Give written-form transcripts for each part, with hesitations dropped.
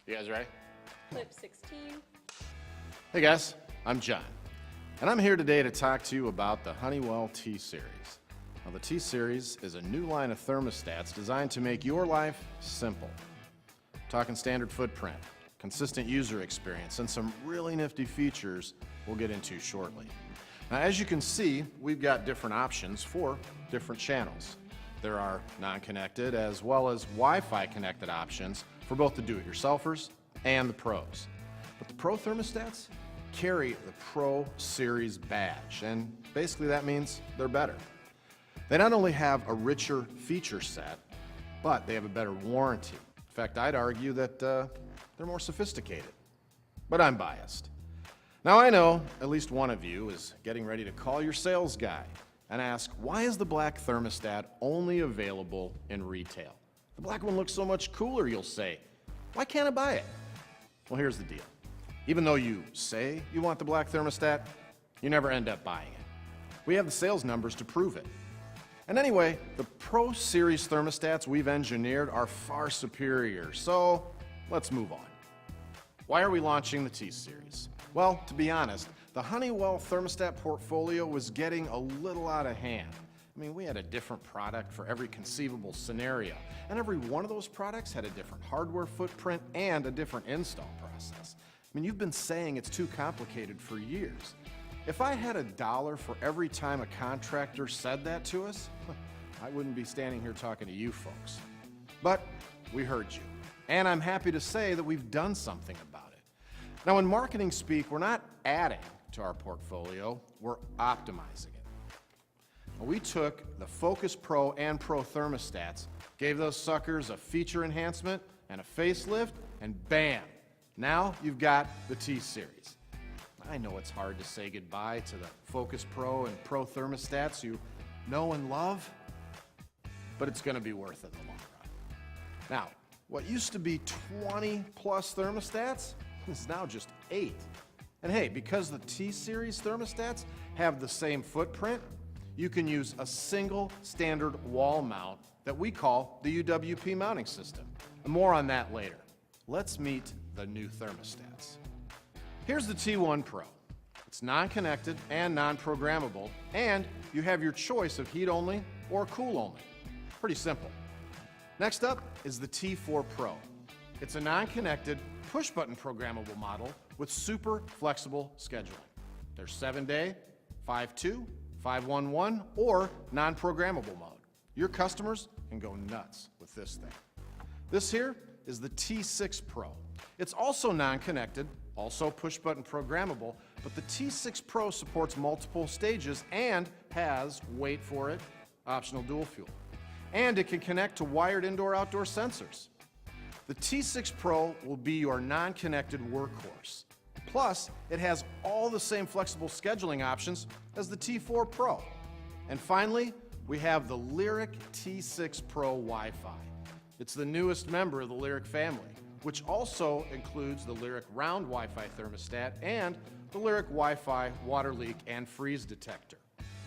You guys ready? Clip 16. Hey guys, I'm John, and I'm here today to talk to you about the Honeywell T-Series. Now the T-Series is a new line of thermostats designed to make your life simple. Talking standard footprint, consistent user experience, and some really nifty features we'll get into shortly. Now as you can see, we've got different options for different channels. There are non-connected as well as Wi-Fi connected options for both the do-it-yourselfers and the pros. But the Pro thermostats carry the Pro Series badge, and basically that means they're better. They not only have a richer feature set, but they have a better warranty. In fact, I'd argue that they're more sophisticated. But I'm biased. Now I know at least one of you is getting ready to call your sales guy and ask, why is the black thermostat only available in retail? The black one looks so much cooler, you'll say. Why can't I buy it? Well, here's the deal. Even though you say you want the black thermostat, you never end up buying it. We have the sales numbers to prove it. And anyway, the Pro Series thermostats we've engineered are far superior, so let's move on. Why are we launching the T-Series? Well, to be honest, the Honeywell thermostat portfolio was getting a little out of hand. I mean, we had a different product for every conceivable scenario, and every one of those products had a different hardware footprint and a different install process. I mean, you've been saying it's too complicated for years. If I had $1 for every time a contractor said that to us, I wouldn't be standing here talking to you folks. But we heard you, and I'm happy to say that we've done something about it. Now, in marketing speak, we're not adding to our portfolio, we're optimizing it. Now, we took the Focus Pro and Pro thermostats, gave those suckers a feature enhancement and a facelift, and bam, now you've got the T-Series. I know it's hard to say goodbye to the Focus Pro and Pro thermostats you know and love, but it's going to be worth it in the long run. Now, what used to be 20 plus thermostats is now just 8. And hey, because the T-Series thermostats have the same footprint, you can use a single standard wall mount that we call the UWP mounting system. And more on that later. Let's meet the new thermostats. Here's the T1 Pro. It's non-connected and non-programmable, and you have your choice of heat only or cool only. Pretty simple. Next up is the T4 Pro. It's a non-connected, push-button programmable model with super flexible scheduling. There's 7-day, 5-2, 5-1-1, or non-programmable mode. Your customers can go nuts with this thing. This here is the T6 Pro. It's also non-connected, also push-button programmable, but the T6 Pro supports multiple stages and has, wait for it, optional dual fuel. And it can connect to wired indoor-outdoor sensors. The T6 Pro will be your non-connected workhorse. Plus, it has all the same flexible scheduling options as the T4 Pro. And finally, we have the Lyric T6 Pro Wi-Fi. It's the newest member of the Lyric family, which also includes the Lyric Round Wi-Fi thermostat and the Lyric Wi-Fi water leak and freeze detector.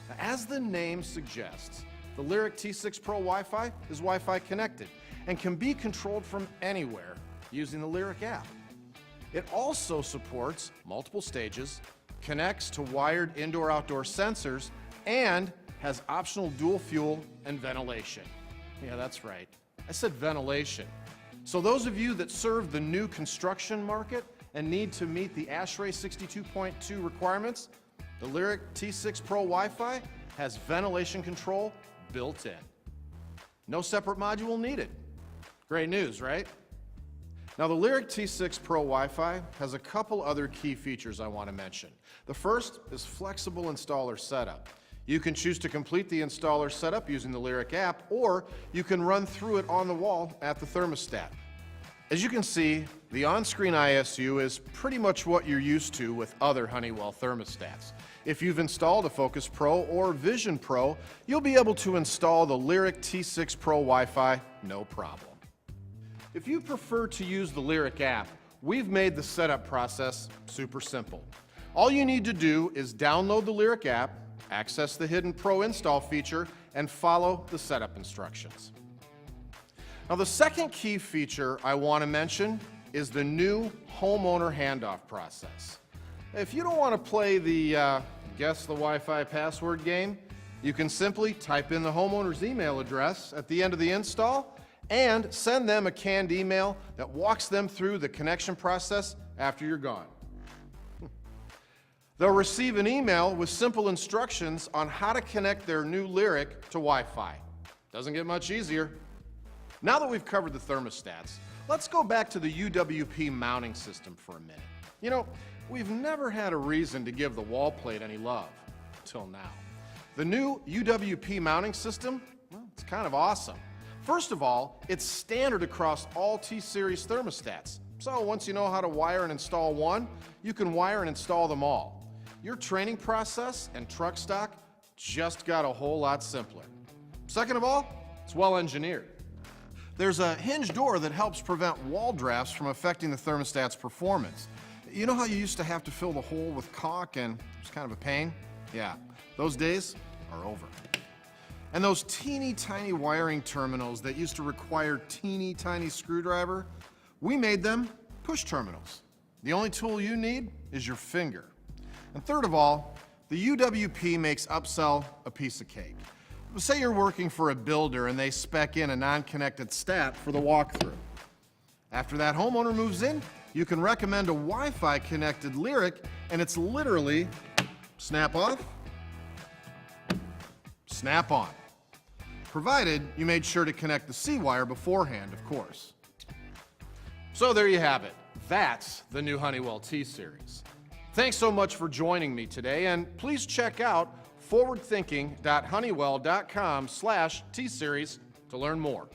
Now, as the name suggests, the Lyric T6 Pro Wi-Fi is Wi-Fi connected and can be controlled from anywhere using the Lyric app. It also supports multiple stages, connects to wired indoor-outdoor sensors, and has optional dual fuel and ventilation. Yeah, that's right. I said ventilation. So those of you that serve the new construction market and need to meet the ASHRAE 62.2 requirements, the Lyric T6 Pro Wi-Fi has ventilation control built in. No separate module needed. Great news, right? Now the Lyric T6 Pro Wi-Fi has a couple other key features I want to mention. The first is flexible installer setup. You can choose to complete the installer setup using the Lyric app, or you can run through it on the wall at the thermostat. As you can see, the on-screen ISU is pretty much what you're used to with other Honeywell thermostats. If you've installed a Focus Pro or Vision Pro, you'll be able to install the Lyric T6 Pro Wi-Fi no problem. If you prefer to use the Lyric app, we've made the setup process super simple. All you need to do is download the Lyric app, access the hidden Pro install feature, and follow the setup instructions. Now the second key feature I want to mention is the new homeowner handoff process. If you don't want to play the guess the Wi-Fi password game, you can simply type in the homeowner's email address at the end of the install and send them a canned email that walks them through the connection process after you're gone. They'll receive an email with simple instructions on how to connect their new Lyric to Wi-Fi. Doesn't get much easier. Now that we've covered the thermostats, let's go back to the UWP mounting system for a minute. You know, we've never had a reason to give the wall plate any love, until now. The new UWP mounting system, well, it's kind of awesome. First of all, it's standard across all T-Series thermostats. So once you know how to wire and install one, you can wire and install them all. Your training process and truck stock just got a whole lot simpler. Second of all, it's well engineered. There's a hinge door that helps prevent wall drafts from affecting the thermostat's performance. You know how you used to have to fill the hole with caulk and it was kind of a pain? Yeah, those days are over. And those teeny tiny wiring terminals that used to require teeny tiny screwdriver, we made them push terminals. The only tool you need is your finger. And third of all, the UWP makes upsell a piece of cake. Say you're working for a builder and they spec in a non-connected stat for the walkthrough. After that homeowner moves in, you can recommend a Wi-Fi connected Lyric, and it's literally snap off, snap on. Provided you made sure to connect the C-wire beforehand, of course. So there you have it. That's the new Honeywell T-Series. Thanks so much for joining me today, and please check out forwardthinking.honeywell.com/T-Series to learn more.